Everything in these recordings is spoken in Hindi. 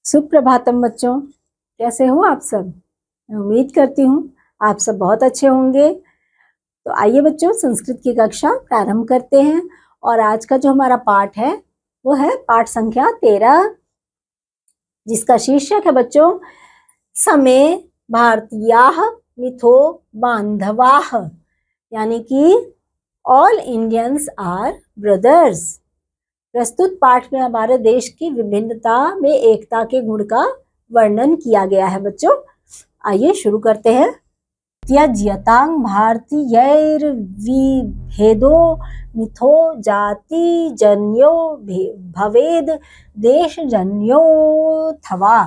सुप्रभातम बच्चों, कैसे हो आप सब। मैं उम्मीद करती हूँ आप सब बहुत अच्छे होंगे। तो आइए बच्चों, संस्कृत की कक्षा प्रारंभ करते हैं। और आज का जो हमारा पाठ है वो है पाठ संख्या 13, जिसका शीर्षक है बच्चों समे भारतीयाः मिथो बांधवाः, यानी कि ऑल इंडियंस आर ब्रदर्स। प्रस्तुत पाठ में हमारे देश की विभिन्नता में एकता के गुण का वर्णन किया गया है बच्चों। आइए शुरू करते हैं। त्यज्यतां भारतीयैर्विभेदो मिथो जातिजन्यो भवेद देशजन्योऽथवा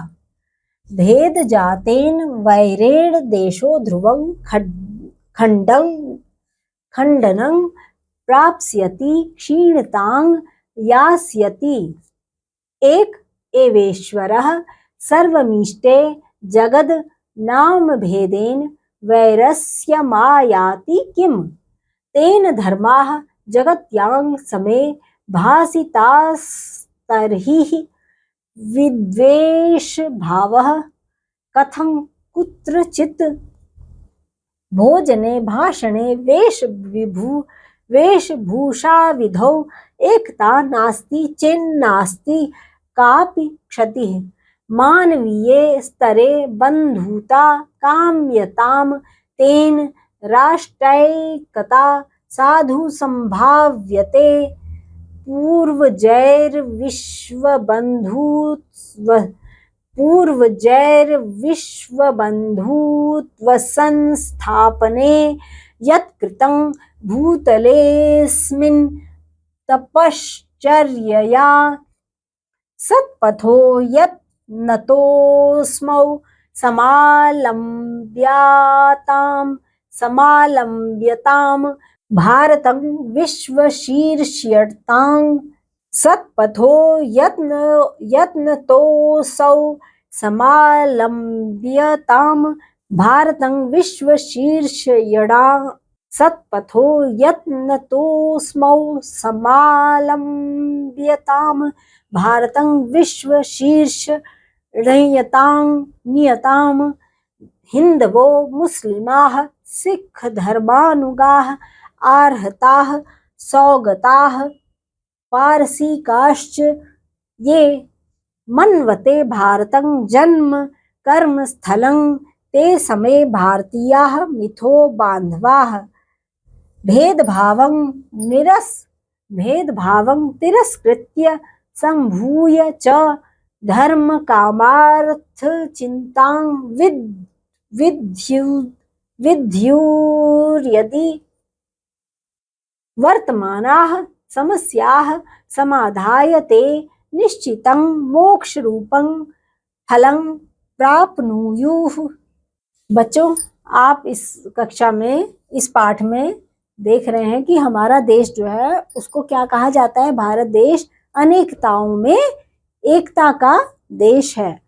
भेद जातेन वैरेण देशो ध्रुवं खण्डनं प्राप्स्यति क्षीणतां यास्यति। एक एवेश्वरः सर्वमीष्टे जगद नाम भेदेन वैरस्यमायाति किम तेन धर्माः जगत्यां समे भासितास्तर्हि विद्वेष भावः कथं कुत्रचित् भोजने भाषणे वेशभूषा विधौ एकता नास्ति चेन्नास्ति कापि क्षतिः। मानवीये स्तरे बन्धुता काम्यतां तेन राष्ट्रैकता साधु संभाव्यते। पूर्वजैर्विश्वबन्धुत्वसंस्थापने यत्कृतं भूतलेऽस्मिन् तपश्चर्यया सत्पथो यत्नतोऽस्मौ समालम्ब्यतां भारतं विश्वशीर्ष्यतां सत्पथो यत्नतोऽसौ समालम्ब्यतां भारतं विश्वशीर्ष्यतां सत्पथो यत्नतोऽस्मौ समालम्ब्यतां भारतं विश्वशीर्षयतां हिन्दवो मुस्लिमाः सिख धर्मानुगाः आर्हताः सौगताः पारसीकाश्च ये मन्वते भारतं जन्म कर्म स्थलं ते समे भारतीयाः मिथो बान्धवाः। भेदभावं तिरस्कृत्य सम्भूय च धर्म कामार्थ चिन्तां विद्युर्यदि वर्तमानाः समस्याः समाधाय ते निश्चितं मोक्षरूपं फलं प्राप्नुयुः। बच्चों, आप इस कक्षा में, इस पाठ में देख रहे हैं कि हमारा देश जो है उसको क्या कहा जाता है। भारत देश अनेकताओं में एकता का देश है।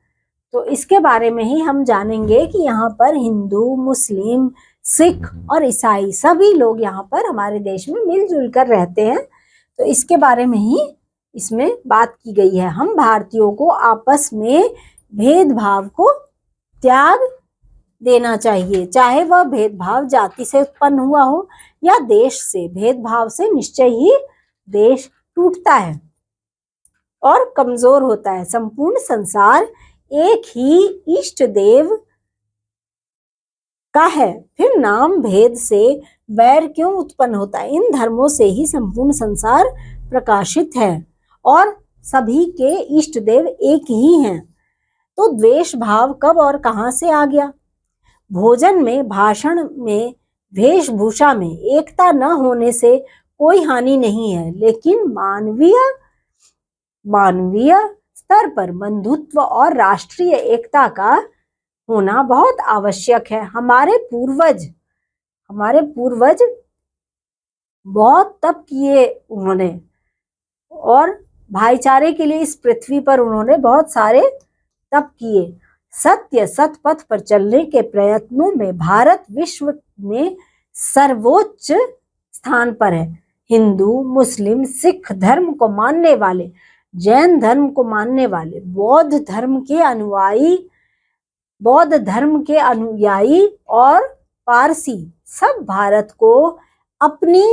तो इसके बारे में ही हम जानेंगे कि यहाँ पर हिंदू, मुस्लिम, सिख और ईसाई सभी लोग यहाँ पर हमारे देश में मिलजुल कर रहते हैं। तो इसके बारे में ही इसमें बात की गई है। हम भारतीयों को आपस में भेदभाव को त्याग देना चाहिए, चाहे वह भेदभाव जाति से उत्पन्न हुआ हो या देश से। भेदभाव से निश्चय ही देश टूटता है और कमजोर होता है। संपूर्ण संसार एक ही इष्ट देव का है, फिर नाम भेद से वैर क्यों उत्पन्न होता है। इन धर्मों से ही संपूर्ण संसार प्रकाशित है और सभी के इष्ट देव एक ही हैं। तो द्वेष भाव कब और कहां से आ गया। भोजन में, भाषण में, वेशभूषा में एकता न होने से कोई हानि नहीं है, लेकिन मानवीय स्तर पर बंधुत्व और राष्ट्रीय एकता का होना बहुत आवश्यक है। हमारे पूर्वज बहुत तप किए उन्होंने, और भाईचारे के लिए इस पृथ्वी पर उन्होंने बहुत सारे तप किए। सत्य सतपथ पर चलने के प्रयत्नों में भारत विश्व में सर्वोच्च स्थान पर है। हिंदू, मुस्लिम, सिख धर्म को मानने वाले जैन धर्म को मानने वाले, बौद्ध धर्म के अनुयायी और पारसी सब भारत को अपनी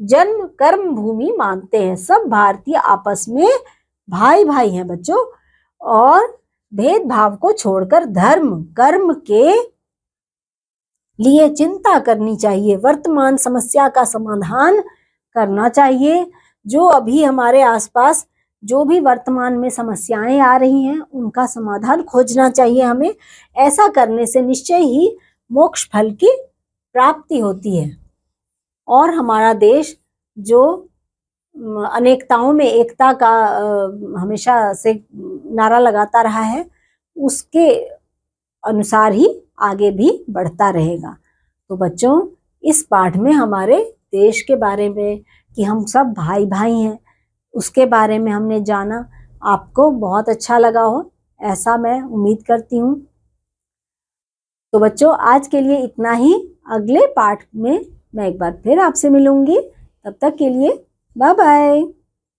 जन्म कर्म भूमि मानते हैं। सब भारतीय आपस में भाई भाई हैं बच्चों, और भेदभाव को छोड़कर धर्म कर्म के लिए चिंता करनी चाहिए। वर्तमान समस्या का समाधान करना चाहिए। जो अभी हमारे आसपास जो भी वर्तमान में समस्याएं आ रही हैं उनका समाधान खोजना चाहिए हमें। ऐसा करने से निश्चय ही मोक्ष फल की प्राप्ति होती है और हमारा देश जो अनेकताओं में एकता का हमेशा से नारा लगाता रहा है उसके अनुसार ही आगे भी बढ़ता रहेगा। तो बच्चों, इस पाठ में हमारे देश के बारे में कि हम सब भाई भाई हैं उसके बारे में हमने जाना। आपको बहुत अच्छा लगा हो ऐसा मैं उम्मीद करती हूँ। तो बच्चों, आज के लिए इतना ही। अगले पाठ में मैं एक बार फिर आपसे मिलूंगी। तब तक के लिए बाय बाय।